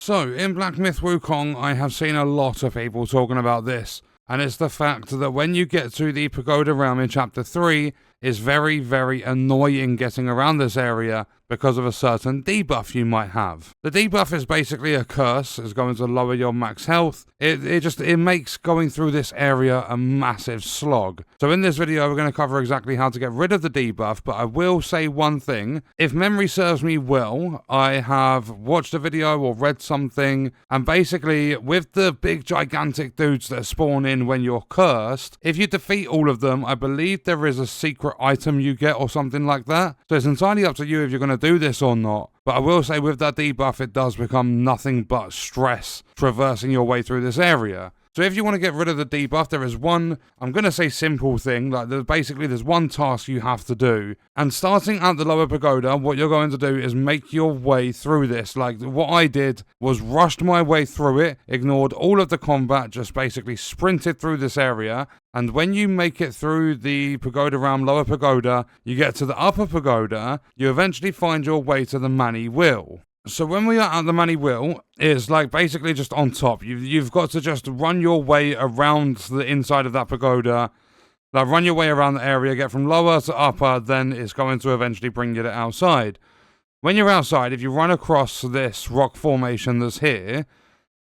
So, in Black Myth Wukong, I have seen a lot of people talking about this, and it's the fact that when you get to the Pagoda Realm in Chapter 3, it's very, very annoying getting around this area because of a certain debuff you might have. The debuff is basically a curse. It's going to lower your max health. It makes going through this area a massive slog. So in this video, we're going to cover exactly how to get rid of the debuff, but I will say one thing. If memory serves me well, I have watched a video or read something, and basically with the big gigantic dudes that spawn in when you're cursed, if you defeat all of them, I believe there is a secret item you get or something like that. So it's entirely up to you if you're going to do this or not. But I will say with that debuff, it does become nothing but stress traversing your way through this area. So if you want to get rid of the debuff, there is one, I'm going to say simple thing, like there's one task you have to do. And starting at the lower pagoda, what you're going to do is make your way through this. Like what I did was rushed my way through it, ignored all of the combat, just basically sprinted through this area. And when you make it through the Pagoda Realm lower pagoda, you get to the upper pagoda, you eventually find your way to the Manny Will. So when we are at the Manny Will, it's like basically just on top. You've got to just run your way around the inside of that pagoda. Like run your way around the area, get from lower to upper, then it's going to eventually bring you to outside. When you're outside, if you run across this rock formation that's here,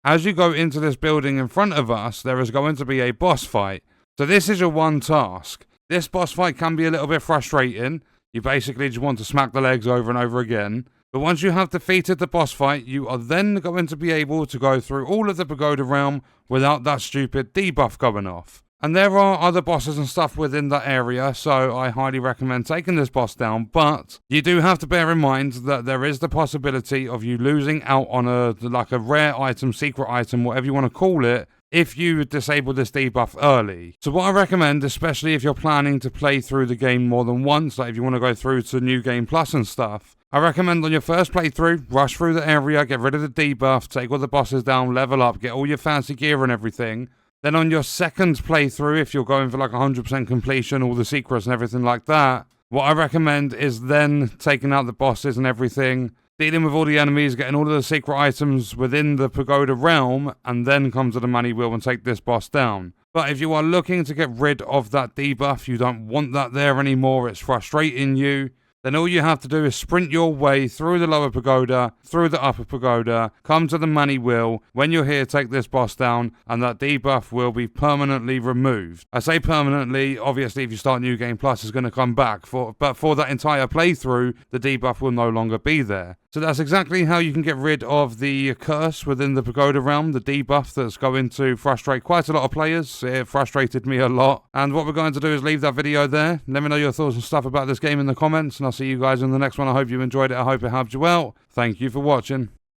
as you go into this building in front of us, there is going to be a boss fight. So this is your one task. This boss fight can be a little bit frustrating. You basically just want to smack the legs over and over again. But once you have defeated the boss fight, you are then going to be able to go through all of the Pagoda Realm without that stupid debuff going off. And there are other bosses and stuff within that area, so I highly recommend taking this boss down, but you do have to bear in mind that there is the possibility of you losing out on a rare item, secret item, whatever you want to call it, if you disable this debuff early. So what I recommend, especially if you're planning to play through the game more than once, like if you want to go through to New Game Plus and stuff, I recommend on your first playthrough, rush through the area, get rid of the debuff, take all the bosses down, level up, get all your fancy gear and everything. Then on your second playthrough, if you're going for like 100% completion, all the secrets and everything like that, what I recommend is then taking out the bosses and everything, dealing with all the enemies, getting all of the secret items within the Pagoda Realm, and then come to the Manny Will and take this boss down. But if you are looking to get rid of that debuff, you don't want that there anymore, it's frustrating you, then all you have to do is sprint your way through the lower pagoda, through the upper pagoda, come to the Manny Will. When you're here, take this boss down, and that debuff will be permanently removed. I say permanently, obviously if you start New Game Plus, it's going to come back, but for that entire playthrough, the debuff will no longer be there. So that's exactly how you can get rid of the curse within the Pagoda Realm, the debuff that's going to frustrate quite a lot of players. It frustrated me a lot. And what we're going to do is leave that video there. Let me know your thoughts and stuff about this game in the comments, and I'll see you guys in the next one. I hope you enjoyed it. I hope it helped you out. Thank you for watching.